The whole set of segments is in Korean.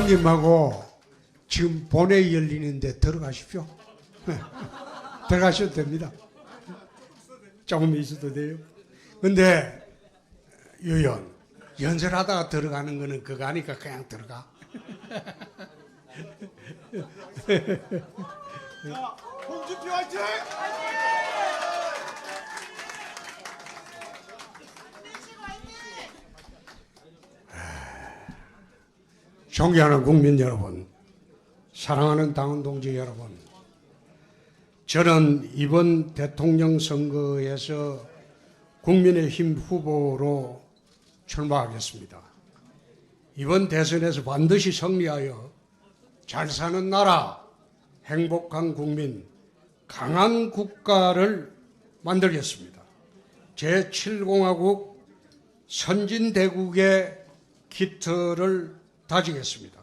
형님하고 지금 본회의 열리는데 들어가십시오. 들어가셔도 됩니다. 조금 있어도 돼요. 근데 유연 연설하다가 들어가는 거는 그거 아니까 그냥 들어가. 자, 홍준표 화이팅! 존경하는 국민 여러분, 사랑하는 당원 동지 여러분, 저는 이번 대통령 선거에서 국민의힘 후보로 출마하겠습니다. 이번 대선에서 반드시 승리하여 잘 사는 나라, 행복한 국민, 강한 국가를 만들겠습니다. 제7공화국 선진대국의 기틀을 다지겠습니다.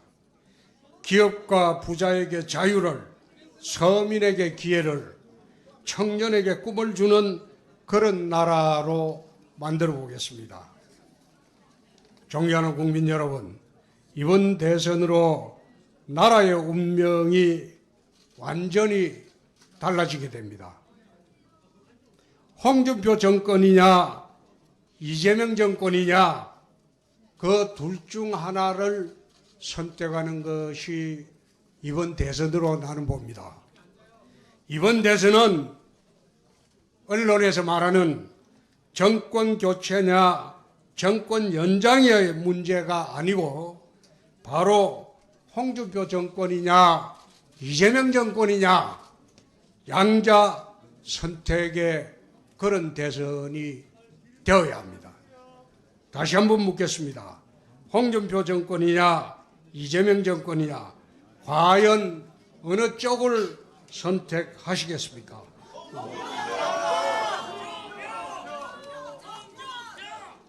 기업과 부자에게 자유를, 서민에게 기회를, 청년에게 꿈을 주는 그런 나라로 만들어 보겠습니다. 존경하는 국민 여러분, 이번 대선으로 나라의 운명이 완전히 달라지게 됩니다. 홍준표 정권이냐 이재명 정권이냐 그 둘 중 하나를 선택하는 것이 이번 대선으로 나는 봅니다. 이번 대선은 언론에서 말하는 정권 교체냐 정권 연장의 문제가 아니고 바로 홍준표 정권이냐 이재명 정권이냐 양자 선택의 그런 대선이 되어야 합니다. 다시 한번 묻겠습니다. 홍준표 정권이냐 이재명 정권이냐 과연 어느 쪽을 선택하시겠습니까?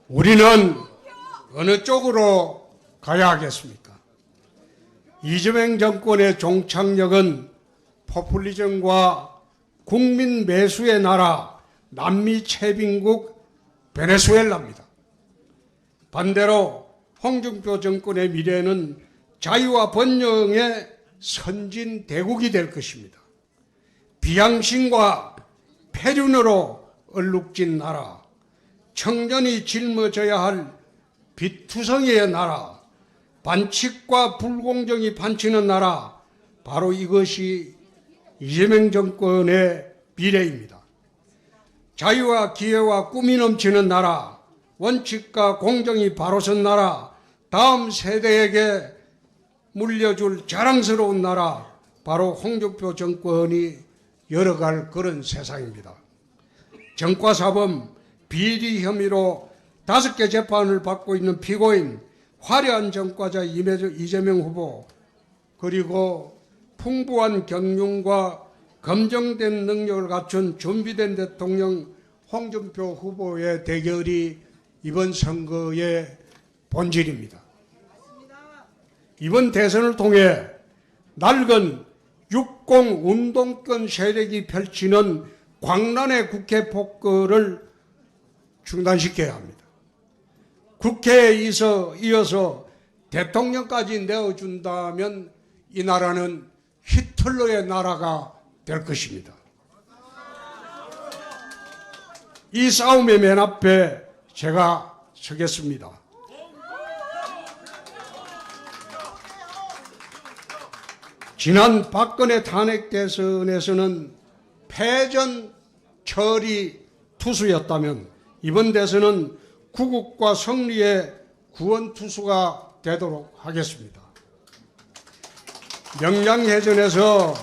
우리는 어느 쪽으로 가야 하겠습니까? 이재명 정권의 종착역은 포퓰리즘과 국민 매수의 나라 남미 채빈국 베네수엘라입니다. 반대로 홍준표 정권의 미래는 자유와 번영의 선진 대국이 될 것입니다. 비양심과 폐륜으로 얼룩진 나라, 청년이 짊어져야 할 비투성이의 나라, 반칙과 불공정이 판치는 나라, 바로 이것이 이재명 정권의 미래입니다. 자유와 기회와 꿈이 넘치는 나라, 원칙과 공정이 바로 선 나라, 다음 세대에게 물려줄 자랑스러운 나라, 바로 홍준표 정권이 열어갈 그런 세상입니다. 전과사범 비리 혐의로 5개 재판을 받고 있는 피고인, 화려한 전과자 이재명 후보, 그리고 풍부한 경륜과 검증된 능력을 갖춘 준비된 대통령 홍준표 후보의 대결이 이번 선거의 본질입니다. 이번 대선을 통해 낡은 60 운동권 세력이 펼치는 광란의 국회 폭거를 중단시켜야 합니다. 국회에 이어서 대통령까지 내어준다면 이 나라는 히틀러의 나라가 될 것입니다. 이 싸움의 맨 앞에 제가 서겠습니다. 지난 박근혜 탄핵 대선에서는 패전 처리 투수였다면 이번 대선은 구국과 승리의 구원 투수가 되도록 하겠습니다. 명량해전에서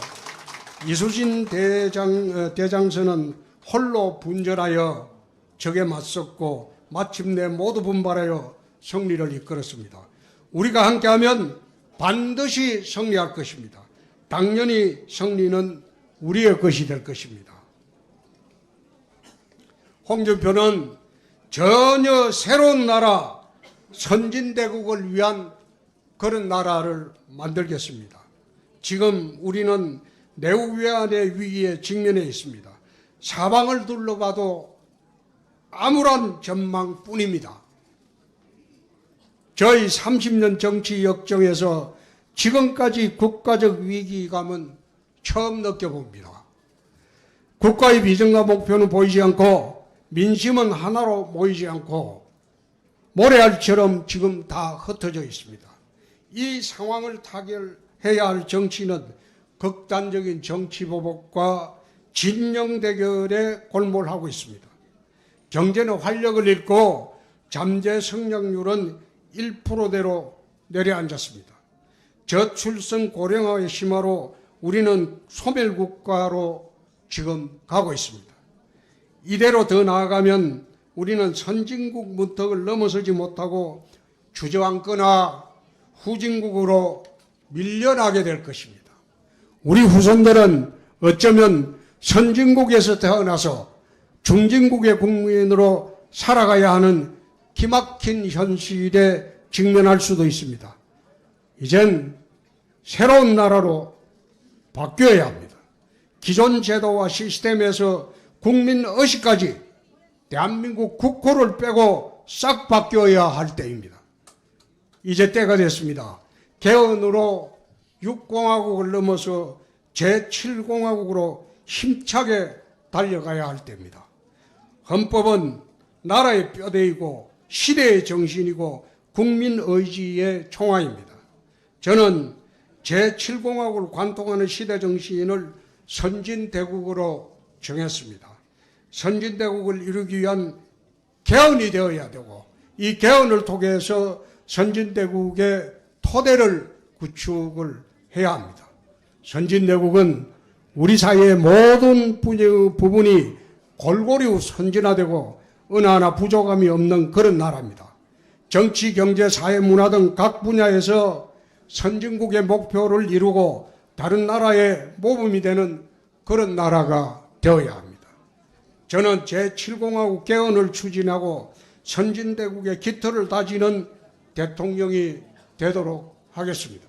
이수진 대장선은 홀로 분전하여 적에 맞섰고 마침내 모두 분발하여 승리를 이끌었습니다. 우리가 함께하면 반드시 승리할 것입니다. 당연히 승리는 우리의 것이 될 것입니다. 홍준표는 전혀 새로운 나라, 선진대국을 위한 그런 나라를 만들겠습니다. 지금 우리는 내후외환의 위기에 직면해 있습니다. 사방을 둘러봐도 암울한 전망뿐입니다. 저희 30년 정치 역정에서 지금까지 국가적 위기감은 처음 느껴봅니다. 국가의 비전과 목표는 보이지 않고 민심은 하나로 모이지 않고 모래알처럼 지금 다 흩어져 있습니다. 이 상황을 타결해야 할 정치는 극단적인 정치 보복과 진영 대결에 골몰하고 있습니다. 경제는 활력을 잃고 잠재 성장률은 1%대로 내려앉았습니다. 저출생 고령화의 심화로 우리는 소멸국가로 지금 가고 있습니다. 이대로 더 나아가면 우리는 선진국 문턱을 넘어서지 못하고 주저앉거나 후진국으로 밀려나게 될 것입니다. 우리 후손들은 어쩌면 선진국에서 태어나서 중진국의 국민으로 살아가야 하는 기막힌 현실에 직면할 수도 있습니다. 이젠 새로운 나라로 바뀌어야 합니다. 기존 제도와 시스템에서 국민 의식까지 대한민국 국호를 빼고 싹 바뀌어야 할 때입니다. 이제 때가 됐습니다. 개헌으로 6공화국을 넘어서 제7공화국으로 힘차게 달려가야 할 때입니다. 헌법은 나라의 뼈대이고 시대의 정신이고 국민 의지의 총화입니다. 저는 제7공화국을 관통하는 시대 정신을 선진대국으로 정했습니다. 선진대국을 이루기 위한 개헌이 되어야 되고 이 개헌을 통해서 선진대국의 토대를 구축을 해야 합니다. 선진대국은 우리 사회의 모든 부분이 골고루 선진화되고 어느 하나 부족함이 없는 그런 나라입니다. 정치, 경제, 사회, 문화 등 각 분야에서 선진국의 목표를 이루고 다른 나라의 모범이 되는 그런 나라가 되어야 합니다. 저는 제7공화국 개헌을 추진하고 선진대국의 기틀을 다지는 대통령이 되도록 하겠습니다.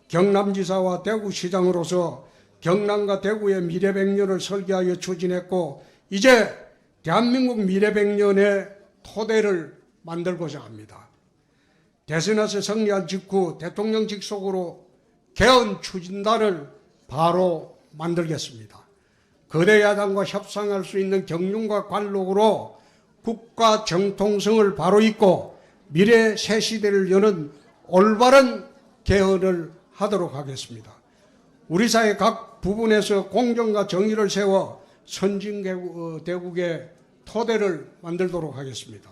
경남지사와 대구시장으로서 경남과 대구의 미래백년을 설계하여 추진했고 이제 대한민국 미래백년의 토대를 만들고자 합니다. 대선에서 승리한 직후 대통령 직속으로 개헌 추진단을 바로 만들겠습니다. 거대 야당과 협상할 수 있는 경륜과 관록으로 국가 정통성을 바로 잇고 미래 새 시대를 여는 올바른 개헌을 하도록 하겠습니다. 우리 사회 각 부분에서 공정과 정의를 세워 선진대국의 토대를 만들도록 하겠습니다.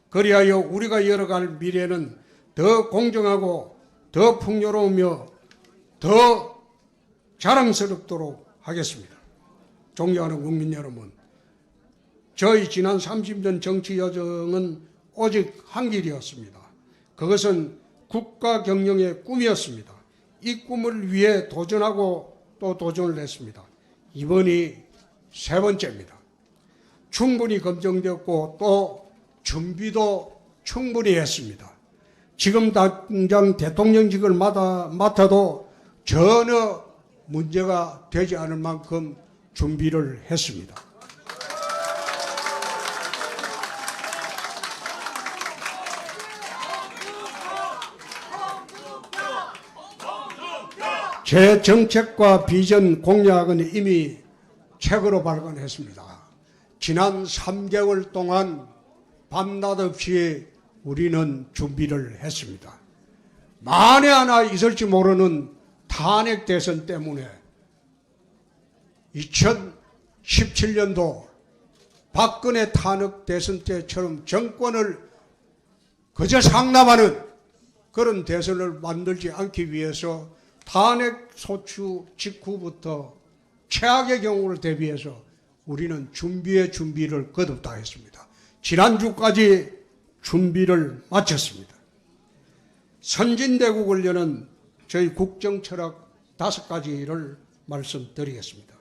그리하여 우리가 열어갈 미래는 더 공정하고 더 풍요로우며 더 자랑스럽도록 하겠습니다. 존경하는 국민 여러분, 저희 지난 30년 정치 여정은 오직 한 길이었습니다. 그것은 국가 경영의 꿈이었습니다. 이 꿈을 위해 도전하고 또 도전을 했습니다. 이번이 세 번째입니다. 충분히 검증되었고 또 준비도 충분히 했습니다. 지금 당장 대통령직을 맡아도 전혀 문제가 되지 않을 만큼 준비를 했습니다. 제 정책과 비전 공약은 이미 책으로 발간했습니다. 지난 3개월 동안 밤낮 없이 우리는 준비를 했습니다. 만에 하나 있을지 모르는 탄핵 대선 때문에 2017년도 박근혜 탄핵 대선 때처럼 정권을 그저 상남하는 그런 대선을 만들지 않기 위해서 탄핵 소추 직후부터 최악의 경우를 대비해서 우리는 준비의 준비를 거듭다 했습니다. 지난주까지 준비를 마쳤습니다. 선진대국을 여는 저희 국정철학 5가지를 말씀드리겠습니다.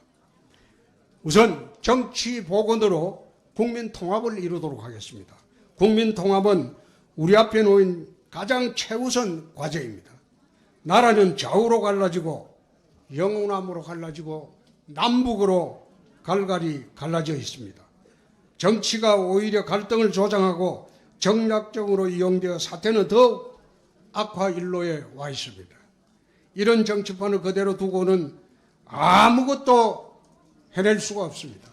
우선 정치 복원으로 국민 통합을 이루도록 하겠습니다. 국민 통합은 우리 앞에 놓인 가장 최우선 과제입니다. 나라는 좌우로 갈라지고 영호남으로 갈라지고 남북으로 갈갈이 갈라져 있습니다. 정치가 오히려 갈등을 조장하고 정략적으로 이용되어 사태는 더욱 악화 일로에 와 있습니다. 이런 정치판을 그대로 두고는 아무것도 해낼 수가 없습니다.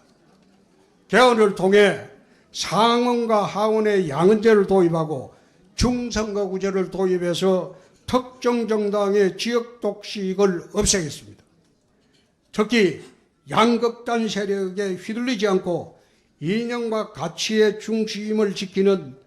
개헌을 통해 상원과 하원의 양은제를 도입하고 중선거구제를 도입해서 특정 정당의 지역 독식을 없애겠습니다. 특히 양극단 세력에 휘둘리지 않고 이념과 가치의 중심을 지키는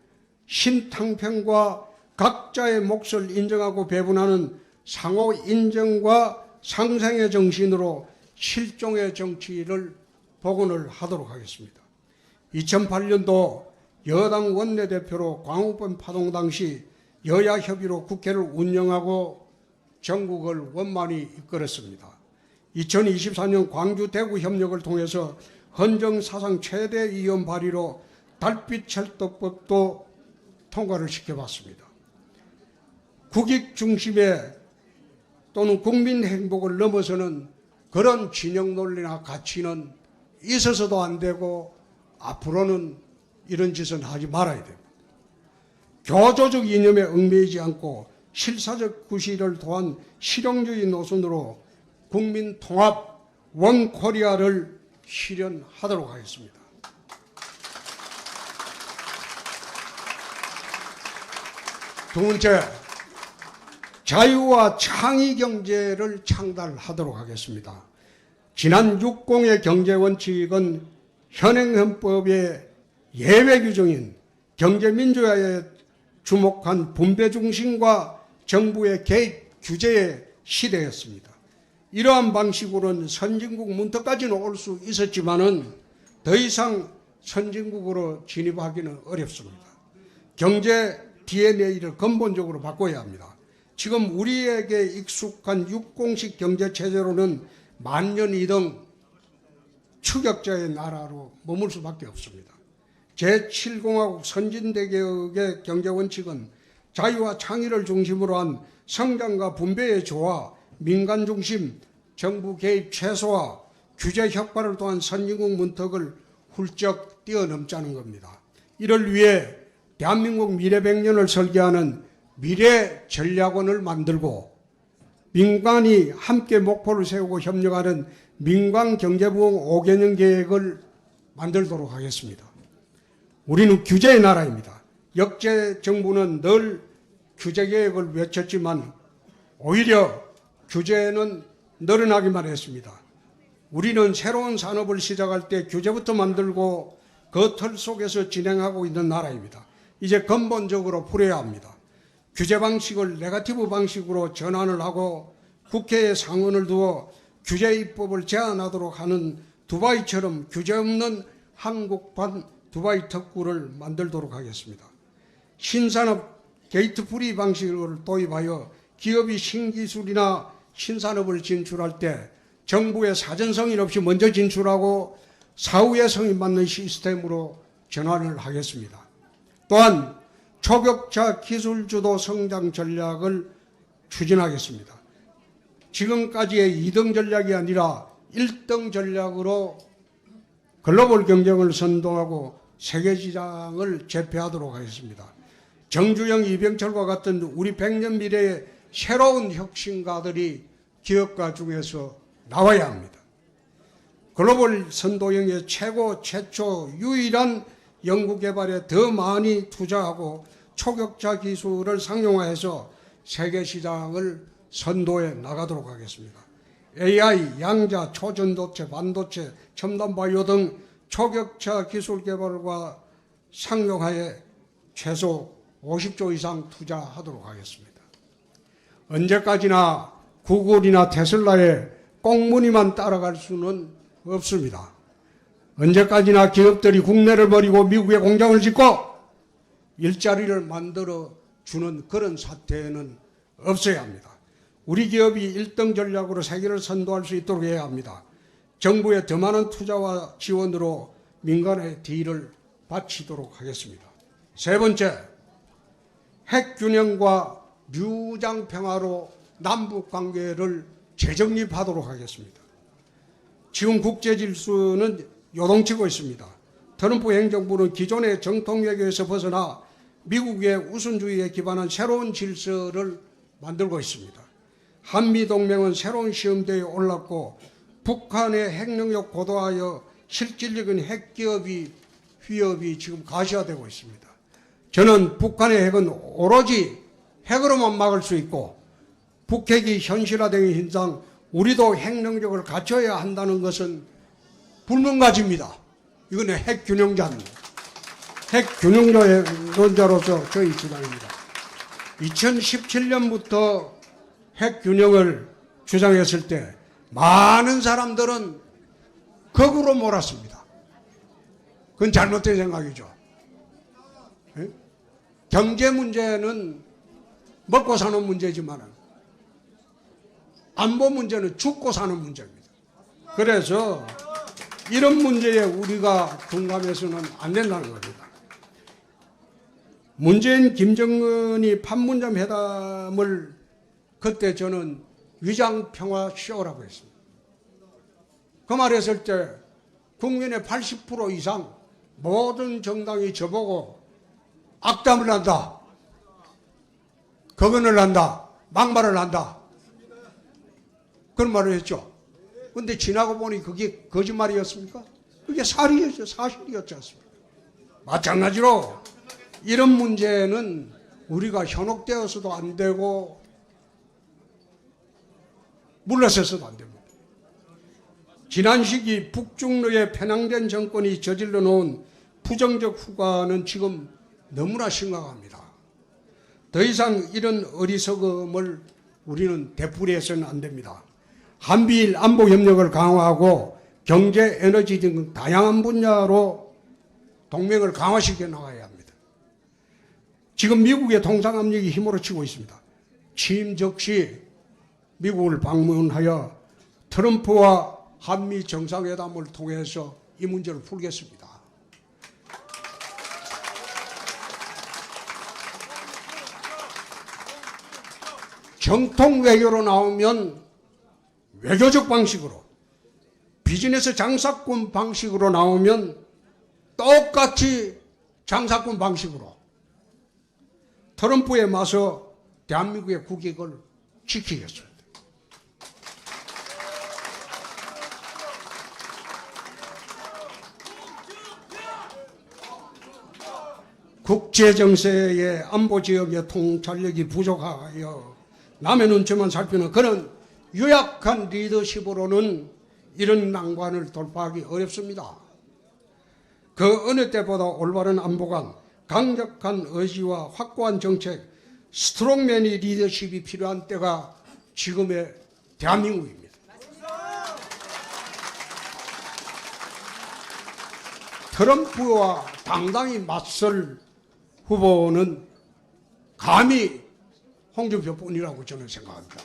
신탕평과 각자의 몫을 인정하고 배분하는 상호 인정과 상생의 정신으로 실종의 정치를 복원을 하도록 하겠습니다. 2008년도 여당 원내대표로 광우병 파동 당시 여야 협의로 국회를 운영하고 전국을 원만히 이끌었습니다. 2024년 광주 대구 협력을 통해서 헌정 사상 최대 의원 발의로 달빛 철도법도 통과를 시켜봤습니다. 국익 중심의 또는 국민 행복을 넘어서는 그런 진영 논리나 가치는 있어서도 안 되고 앞으로는 이런 짓은 하지 말아야 됩니다. 교조적 이념에 얽매이지 않고 실사적 구실을 도한 실용주의 노선으로 국민 통합 원 코리아를 실현하도록 하겠습니다. 두 번째, 자유와 창의 경제를 창달하도록 하겠습니다. 지난 60의 경제 원칙은 현행 헌법의 예외 규정인 경제민주화에 주목한 분배 중심과 정부의 개입 규제의 시대였습니다. 이러한 방식으로는 선진국 문턱까지는 올 수 있었지만은 더 이상 선진국으로 진입하기는 어렵습니다. 경제 DNA를 근본적으로 바꿔야 합니다. 지금 우리에게 익숙한 육공식 경제체제로는 만년이등 추격자의 나라로 머물 수밖에 없습니다. 제7공화국 선진대개혁의 경제원칙은 자유와 창의를 중심으로 한 성장과 분배의 조화, 민간 중심, 정부 개입 최소화, 규제 혁파를 통한 선진국 문턱을 훌쩍 뛰어넘자는 겁니다. 이를 위해 대한민국 미래 100년을 설계하는 미래 전략원을 만들고 민간이 함께 목표를 세우고 협력하는 민간경제부흥 5개년 계획을 만들도록 하겠습니다. 우리는 규제의 나라입니다. 역대 정부는 늘 규제 계획을 외쳤지만 오히려 규제는 늘어나기만 했습니다. 우리는 새로운 산업을 시작할 때 규제부터 만들고 그 틀 속에서 진행하고 있는 나라입니다. 이제 근본적으로 풀어야 합니다. 규제 방식을 네거티브 방식으로 전환을 하고 국회에 상원을 두어 규제 입법을 제한하도록 하는 두바이처럼 규제 없는 한국판 두바이 특구를 만들도록 하겠습니다. 신산업 게이트 프리 방식을 도입하여 기업이 신기술이나 신산업을 진출할 때 정부의 사전 승인 없이 먼저 진출하고 사후에 승인받는 시스템으로 전환을 하겠습니다. 또한 초격차 기술주도 성장 전략을 추진하겠습니다. 지금까지의 2등 전략이 아니라 1등 전략으로 글로벌 경쟁을 선도하고 세계시장을 제패하도록 하겠습니다. 정주영, 이병철과 같은 우리 100년 미래의 새로운 혁신가들이 기업가 중에서 나와야 합니다. 글로벌 선도형의 최초 유일한 연구개발에 더 많이 투자하고 초격차 기술을 상용화해서 세계시장을 선도해 나가도록 하겠습니다. AI, 양자, 초전도체, 반도체, 첨단바이오 등 초격차 기술 개발과 상용화에 최소 50조 이상 투자하도록 하겠습니다. 언제까지나 구글이나 테슬라의 꽁무니만 따라갈 수는 없습니다. 언제까지나 기업들이 국내를 버리고 미국에 공장을 짓고 일자리를 만들어 주는 그런 사태는 없어야 합니다. 우리 기업이 1등 전략으로 세계를 선도할 수 있도록 해야 합니다. 정부의 더 많은 투자와 지원으로 민간의 딜을 바치도록 하겠습니다. 세 번째, 핵균형과 무장평화로 남북관계를 재정립하도록 하겠습니다. 지금 국제질서는 요동치고 있습니다. 트럼프 행정부는 기존의 정통 외교에서 벗어나 미국의 우선주의에 기반한 새로운 질서를 만들고 있습니다. 한미동맹은 새로운 시험대에 올랐고 북한의 핵능력 고도화하여 실질적인 핵기업이 위협이 지금 가시화되고 있습니다. 저는 북한의 핵은 오로지 핵으로만 막을 수 있고 북핵이 현실화된 현상 우리도 핵능력을 갖춰야 한다는 것은 불문가지입니다. 이거는 핵균형자입니다. 핵균형론자로서 저희 주장입니다. 2017년부터 핵균형을 주장했을 때 많은 사람들은 거꾸로 몰았습니다. 그건 잘못된 생각이죠. 예? 경제 문제는 먹고 사는 문제지만 안보 문제는 죽고 사는 문제입니다. 그래서 이런 문제에 우리가 둔감해서는 안 된다는 겁니다. 문재인, 김정은이 판문점 회담을 그때 저는 위장평화쇼라고 했습니다. 그 말했을 때 국민의 80% 이상 모든 정당이 저보고 악담을 한다, 거근을 한다, 막말을 한다, 그런 말을 했죠. 그런데 지나고 보니 그게 거짓말이었습니까? 그게 사실이었지 않습니까? 마찬가지로 이런 문제는 우리가 현혹되어서도 안 되고 물러서서도 안 됩니다. 지난 시기 북중러에 편향된 정권이 저질러 놓은 부정적 후과는 지금 너무나 심각합니다. 더 이상 이런 어리석음을 우리는 되풀이해서는 안 됩니다. 한미일 안보 협력을 강화하고 경제, 에너지 등 다양한 분야로 동맹을 강화시켜 나가야 합니다. 지금 미국의 통상 압력이 힘으로 치고 있습니다. 취임 즉시 미국을 방문하여 트럼프와 한미 정상회담을 통해서 이 문제를 풀겠습니다. 정통 외교로 나오면 외교적 방식으로, 비즈니스 장사꾼 방식으로 나오면 똑같이 장사꾼 방식으로 트럼프에 맞서 대한민국의 국익을 지키겠습니다. 국제정세의 안보지역의 통찰력이 부족하여 남의 눈치만 살피는 그런 유약한 리더십으로는 이런 난관을 돌파하기 어렵습니다. 그 어느 때보다 올바른 안보관, 강력한 의지와 확고한 정책, 스트롱맨이 리더십이 필요한 때가 지금의 대한민국입니다. 트럼프와 당당히 맞설 후보는 감히 홍준표뿐이라고 저는 생각합니다.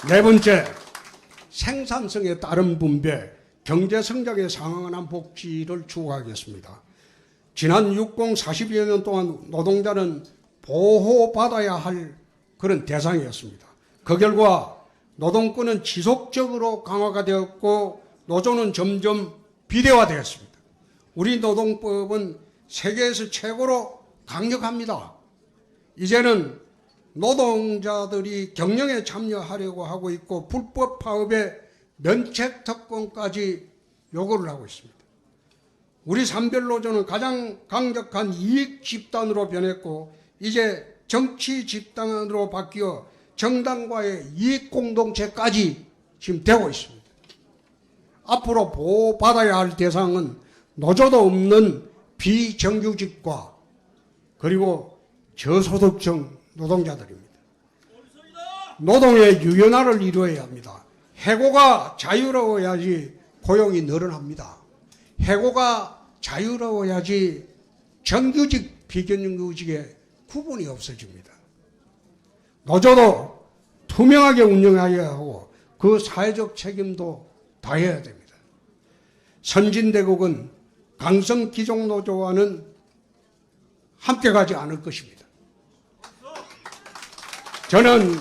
네 번째, 생산성에 따른 분배, 경제 성장에 상응한 복지를 추구하겠습니다. 지난 60, 40여 년 동안 노동자는 보호받아야 할 그런 대상이었습니다. 그 결과 노동권은 지속적으로 강화가 되었고 노조는 점점 비대화되었습니다. 우리 노동법은 세계에서 최고로 강력합니다. 이제는 노동자들이 경영에 참여하려고 하고 있고 불법 파업에 면책 특권까지 요구를 하고 있습니다. 우리 산별노조는 가장 강력한 이익 집단으로 변했고 이제 정치 집단으로 바뀌어 정당과의 이익 공동체까지 지금 되고 있습니다. 앞으로 보호받아야 할 대상은 노조도 없는 비정규직과 그리고 저소득층 노동자들입니다. 노동의 유연화를 이루어야 합니다. 해고가 자유로워야지 고용이 늘어납니다. 해고가 자유로워야지 정규직, 비정규직의 구분이 없어집니다. 노조도 투명하게 운영해야 하고 그 사회적 책임도 다해야 됩니다. 선진대국은 강성 기종노조와는 함께 가지 않을 것입니다. 저는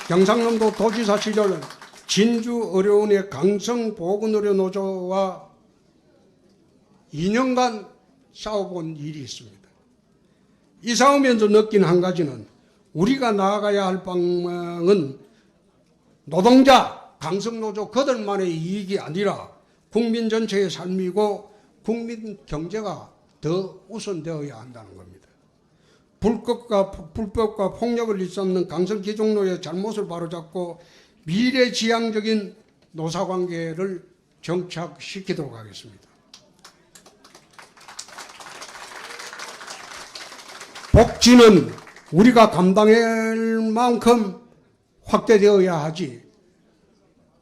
경상남도 도지사 시절 진주의료원의 강성보건의료노조와 2년간 싸워본 일이 있습니다. 이 싸우면서 느낀 한 가지는 우리가 나아가야 할 방향은 노동자, 강성노조 그들만의 이익이 아니라 국민 전체의 삶이고 국민 경제가 더 우선되어야 한다는 겁니다. 불법과 폭력을 일삼는 강성기종노의 잘못을 바로잡고 미래지향적인 노사관계를 정착시키도록 하겠습니다. 복지는 우리가 감당할 만큼 확대되어야 하지,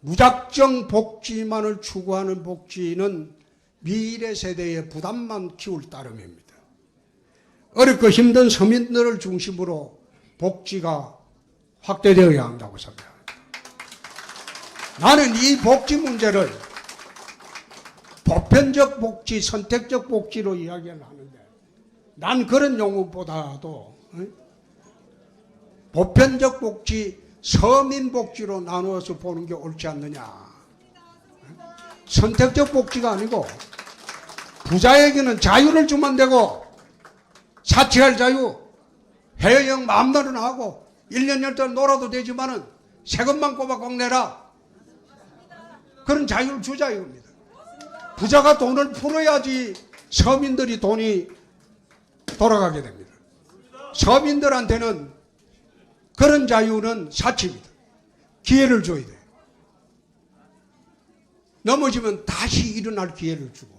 무작정 복지만을 추구하는 복지는 미래 세대의 부담만 키울 따름입니다. 어렵고 힘든 서민들을 중심으로 복지가 확대되어야 한다고 생각합니다. 나는 이 복지 문제를 보편적 복지, 선택적 복지로 이야기를 하는데, 난 그런 용어보다도 보편적 복지, 서민 복지로 나누어서 보는 게 옳지 않느냐. 선택적 복지가 아니고 부자에게는 자유를 주면 되고, 사치할 자유, 해외여행 마음대로 하고 1년 열달 놀아도 되지만은 세금만 꼬박꼬박 내라. 그런 자유를 주자 이겁니다. 부자가 돈을 풀어야지 서민들이 돈이 돌아가게 됩니다. 서민들한테는 그런 자유는 사치입니다. 기회를 줘야 돼요. 넘어지면 다시 일어날 기회를 주고,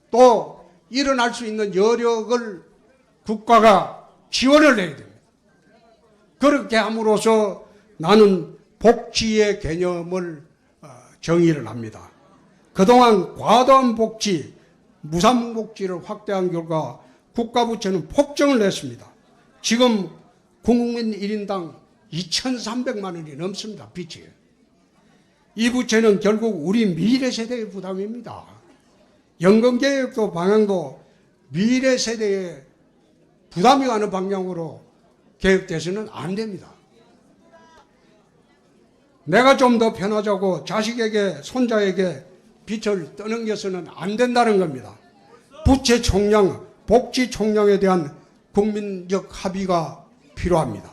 또 일어날 수 있는 여력을 국가가 지원을 해야 됩니다. 그렇게 함으로써 나는 복지의 개념을 정의를 합니다. 그동안 과도한 복지, 무상복지를 확대한 결과 국가 부채는 폭증을 했습니다. 지금 국민 1인당 2,300만 원이 넘습니다. 빚이. 이 부채는 결국 우리 미래 세대의 부담입니다. 연금개혁도 방향도 미래 세대의 부담이 가는 방향으로 개혁돼서는 안 됩니다. 내가 좀 더 편하자고 자식에게, 손자에게 빚을 떠넘겨서는 안 된다는 겁니다. 부채 총량, 복지 총량에 대한 국민적 합의가 필요합니다.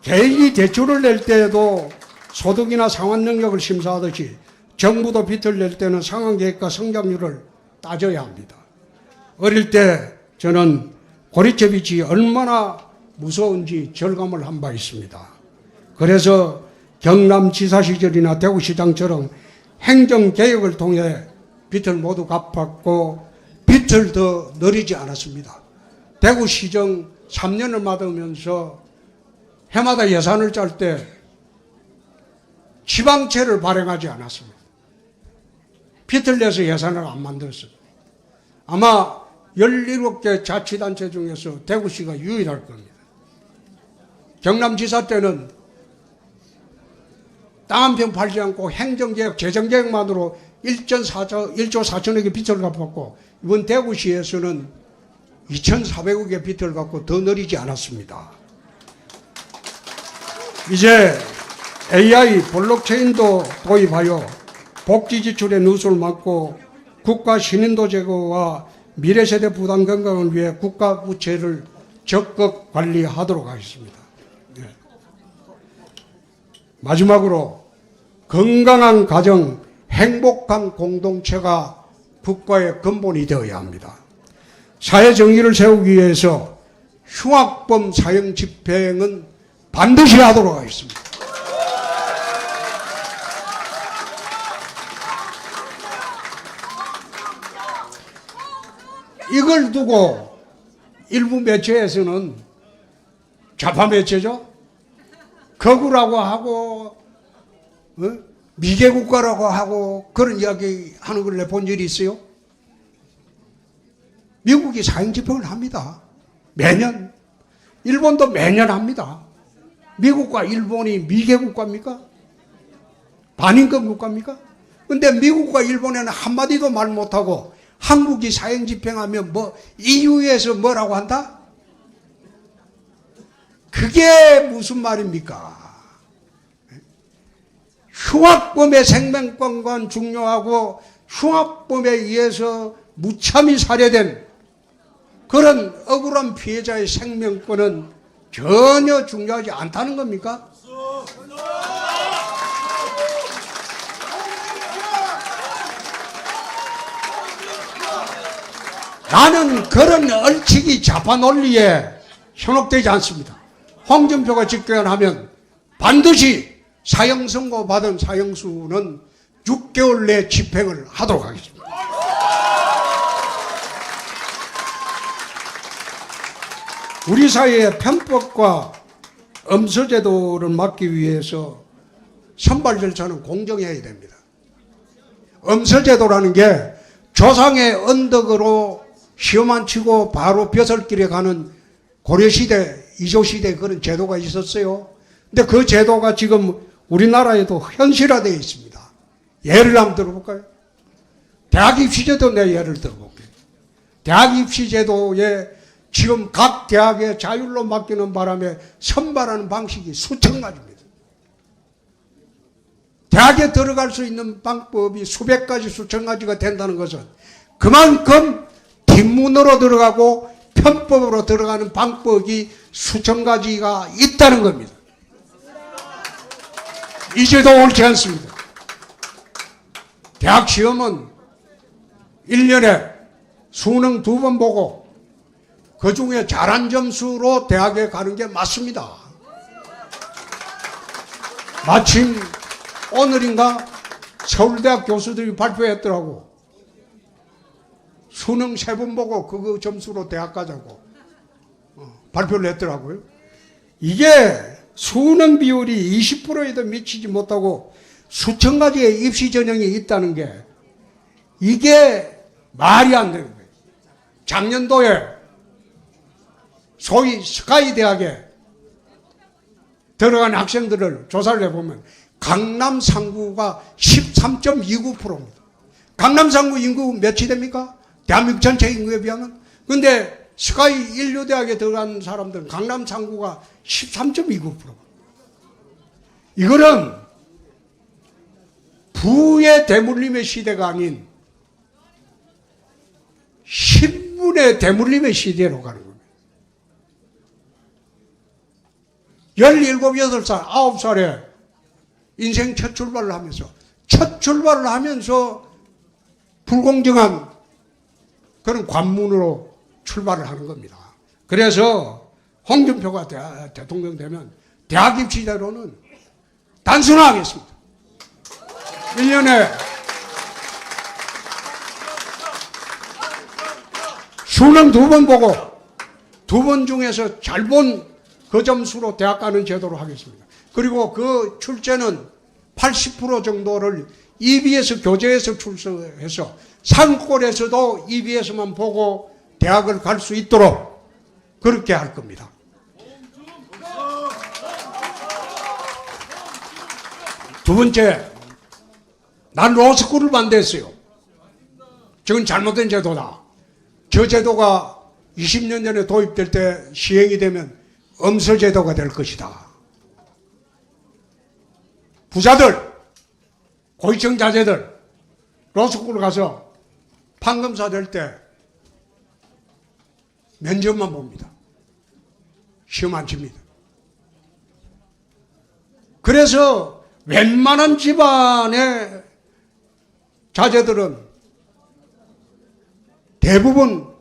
개인이 대출을 낼 때에도 소득이나 상환 능력을 심사하듯이 정부도 빚을 낼 때는 상환 계획과 성장률을 따져야 합니다. 어릴 때 저는 고리채 빚이 얼마나 무서운지 절감을 한 바 있습니다. 그래서 경남지사 시절이나 대구시장처럼 행정개혁을 통해 빚을 모두 갚았고 빚을 더 늘리지 않았습니다. 대구시정 3년을 맡으면서 해마다 예산을 짤 때 지방채를 발행하지 않았습니다. 빚을 내서 예산을 안 만들었어요. 아마 17개 자치단체 중에서 대구시가 유일할 겁니다. 경남지사 때는 땅 한 평 팔지 않고 행정개혁, 재정개혁만으로 1조 4천억의 빚을 갚았고, 이번 대구시에서는 2,400억의 빚을 갚고 더 늘리지 않았습니다. 이제 AI, 블록체인도 도입하여 복지 지출의 누수를 막고 국가 신인도 제거와 미래세대 부담 건강을 위해 국가 부채를 적극 관리하도록 하겠습니다. 네. 마지막으로 건강한 가정, 행복한 공동체가 국가의 근본이 되어야 합니다. 사회 정의를 세우기 위해서 흉악범 사형 집행은 반드시 하도록 하겠습니다. 이걸 두고 일부 매체에서는, 좌파 매체죠, 거구라고 하고 미개국가라고 하고 그런 이야기 하는 걸 내 본 적이 있어요. 미국이 사형 집행을 합니다. 매년. 일본도 매년 합니다. 미국과 일본이 미개국가입니까? 반인권 국가입니까? 근데 미국과 일본에는 한마디도 말 못하고 한국이 사형 집행하면 EU에서 뭐라고 한다? 그게 무슨 말입니까? 흉악범의 생명권과 중요하고 흉악범에 의해서 무참히 살해된 그런 억울한 피해자의 생명권은 전혀 중요하지 않다는 겁니까? 나는 그런 얼치기 좌파 논리에 현혹되지 않습니다. 홍준표가 집권하면 반드시 사형 선고 받은 사형수는 6개월 내 집행을 하도록 하겠습니다. 우리 사회의 편법과 엄서제도를 막기 위해서 선발 절차는 공정해야 됩니다. 엄서제도라는 게 조상의 언덕으로 시험 안 치고 바로 벼슬길에 가는 고려시대, 이조시대 그런 제도가 있었어요. 근데 그 제도가 지금 우리나라에도 현실화되어 있습니다. 예를 한번 들어볼까요? 대학 입시제도 내 예를 들어볼게요. 대학 입시제도에 지금 각 대학에 자율로 맡기는 바람에 선발하는 방식이 수천 가지입니다. 대학에 들어갈 수 있는 방법이 수백 가지, 수천 가지가 된다는 것은 그만큼 뒷문으로 들어가고 편법으로 들어가는 방법이 수천 가지가 있다는 겁니다. 이 제도 옳지 않습니다. 대학 시험은 1년에 수능 2번 보고 그 중에 잘한 점수로 대학에 가는 게 맞습니다. 마침 오늘인가 서울대학 교수들이 발표했더라고. 수능 3번 보고 그 점수로 대학 가자고 발표를 했더라고요. 이게 수능 비율이 20%에도 미치지 못하고 수천 가지의 입시 전형이 있다는 게 이게 말이 안 되는 거예요. 작년도에 소위 스카이 대학에 들어간 학생들을 조사를 해보면 강남 상구가 13.29%입니다. 강남 상구 인구 몇이 됩니까? 대한민국 전체 인구에 비하면. 근데 스카이 인류대학에 들어간 사람들은 강남 상구가 13.29%. 이거는 부의 대물림의 시대가 아닌 신분의 대물림의 시대로 가는 겁니다. 17, 8살, 9살에 인생 첫 출발을 하면서 불공정한 그런 관문으로 출발을 하는 겁니다. 그래서 홍준표가 대통령 되면 대학 입시제도는 단순화하겠습니다. 1년에 수능 2번 보고 2번 중에서 잘 본 그 점수로 대학 가는 제도로 하겠습니다. 그리고 그 출제는 80% 정도를 EBS 교재에서 출제해서 상권에서도 EBS만 보고 대학을 갈 수 있도록 그렇게 할 겁니다. 두 번째, 난 로스쿨을 반대했어요. 저건 잘못된 제도다. 저 제도가 20년 전에 도입될 때 시행이 되면 엄서제도가 될 것이다. 부자들, 고위층 자제들 로스쿨 가서 판검사 될 때 면접만 봅니다. 시험 안 칩니다. 그래서 웬만한 집안의 자제들은 대부분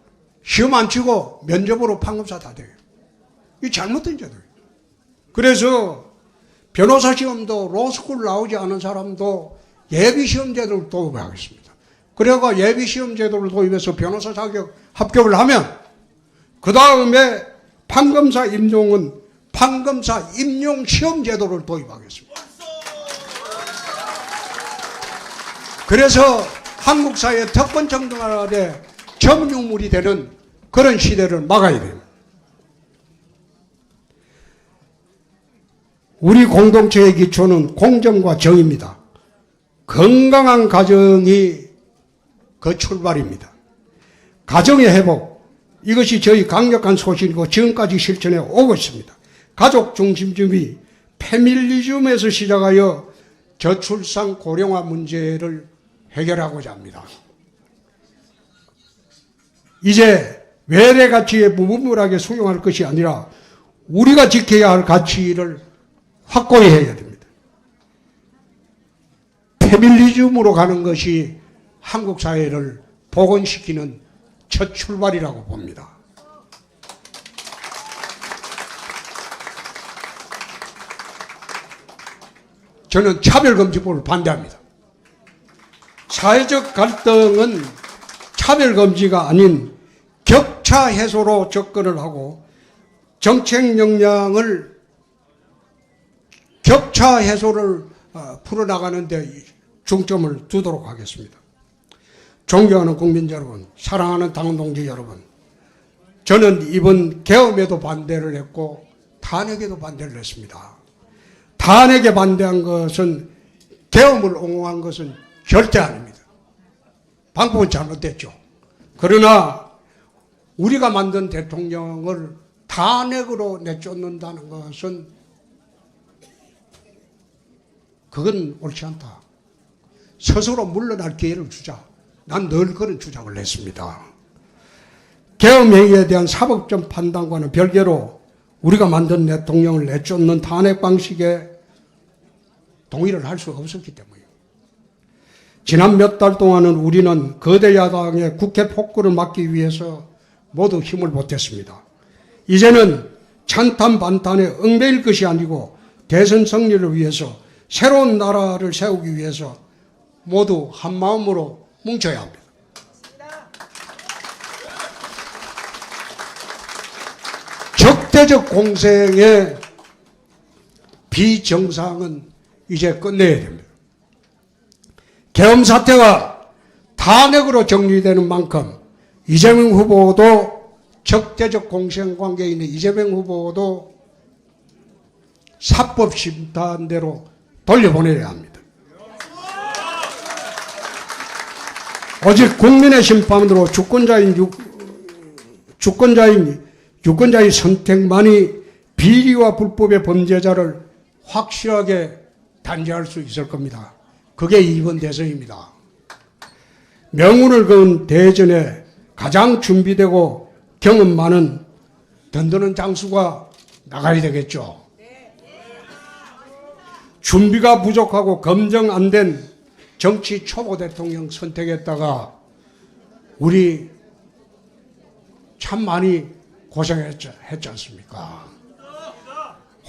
시험 안 치고 면접으로 판검사 다 돼요. 이 잘못된 제도예요. 그래서 변호사 시험도 로스쿨 나오지 않은 사람도 예비시험 제도를 도입하겠습니다. 그래가 예비시험 제도를 도입해서 변호사 자격 합격을 하면 그 다음에 판검사 임용은 판검사 임용 시험 제도를 도입하겠습니다. 그래서 한국 사회 특권청등학의 점유물이 되는 그런 시대를 막아야 됩니다. 우리 공동체의 기초는 공정과 정의입니다. 건강한 가정이 그 출발입니다. 가정의 회복, 이것이 저희 강력한 소신이고 지금까지 실천해 오고 있습니다. 가족 중심주의, 페밀리즘에서 시작하여 저출산 고령화 문제를 해결하고자 합니다. 이제 외래 가치에 무분별하게 수용할 것이 아니라 우리가 지켜야 할 가치를 확고히 해야 됩니다. 페밀리즘으로 가는 것이 한국 사회를 복원시키는 첫 출발이라고 봅니다. 저는 차별금지법을 반대합니다. 사회적 갈등은 차별금지가 아닌 격차 해소로 접근을 하고 정책 역량을 격차 해소를 풀어나가는 데 중점을 두도록 하겠습니다. 존경하는 국민 여러분, 사랑하는 당원 동지 여러분, 저는 이번 계엄에도 반대를 했고 탄핵에도 반대를 했습니다. 탄핵에 반대한 것은 계엄을 옹호한 것은 절대 아닙니다. 방법은 잘못됐죠. 그러나 우리가 만든 대통령을 탄핵으로 내쫓는다는 것은 그건 옳지 않다. 스스로 물러날 기회를 주자. 난 늘 그런 주장을 했습니다. 계엄행위에 대한 사법적 판단과는 별개로 우리가 만든 대통령을 내쫓는 탄핵 방식에 동의를 할 수 없었기 때문이에요. 지난 몇 달 동안은 우리는 거대 야당의 국회 폭거를 막기 위해서 모두 힘을 보탰습니다. 이제는 찬탄 반탄에 얽매일 것이 아니고 대선 승리를 위해서 새로운 나라를 세우기 위해서 모두 한마음으로 뭉쳐야 합니다. 적대적 공생의 비정상은 이제 끝내야 됩니다. 계엄 사태가 탄핵으로 정리되는 만큼 이재명 후보도 적대적 공생 관계에 있는 이재명 후보도 사법 심판대로 돌려보내야 합니다. 오직 국민의 심판으로 유권자의 선택만이 비리와 불법의 범죄자를 확실하게 단죄할 수 있을 겁니다. 그게 이번 대선입니다. 명운을 그은 대전에 가장 준비되고 경험 많은 든든한 장수가 나가야 되겠죠. 준비가 부족하고 검증 안 된 정치 초보 대통령 선택했다가 우리 참 많이 고생했지 않습니까?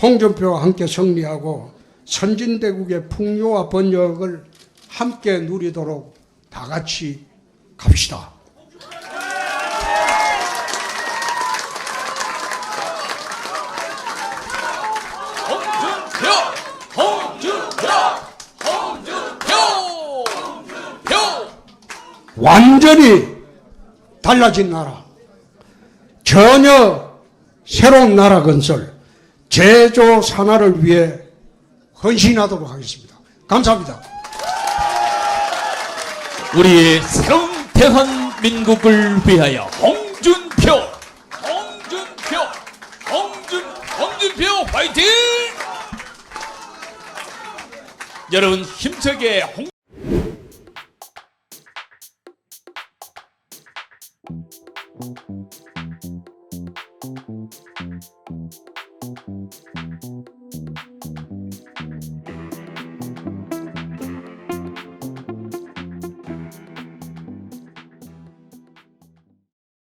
홍준표와 함께 승리하고 선진대국의 풍요와 번영을 함께 누리도록 다 같이 갑시다. 완전히 달라진 나라, 전혀 새로운 나라 건설, 제조 산하를 위해 헌신하도록 하겠습니다. 감사합니다. 우리의 새로운 대한민국을 위하여 홍준표 화이팅! 여러분 힘차게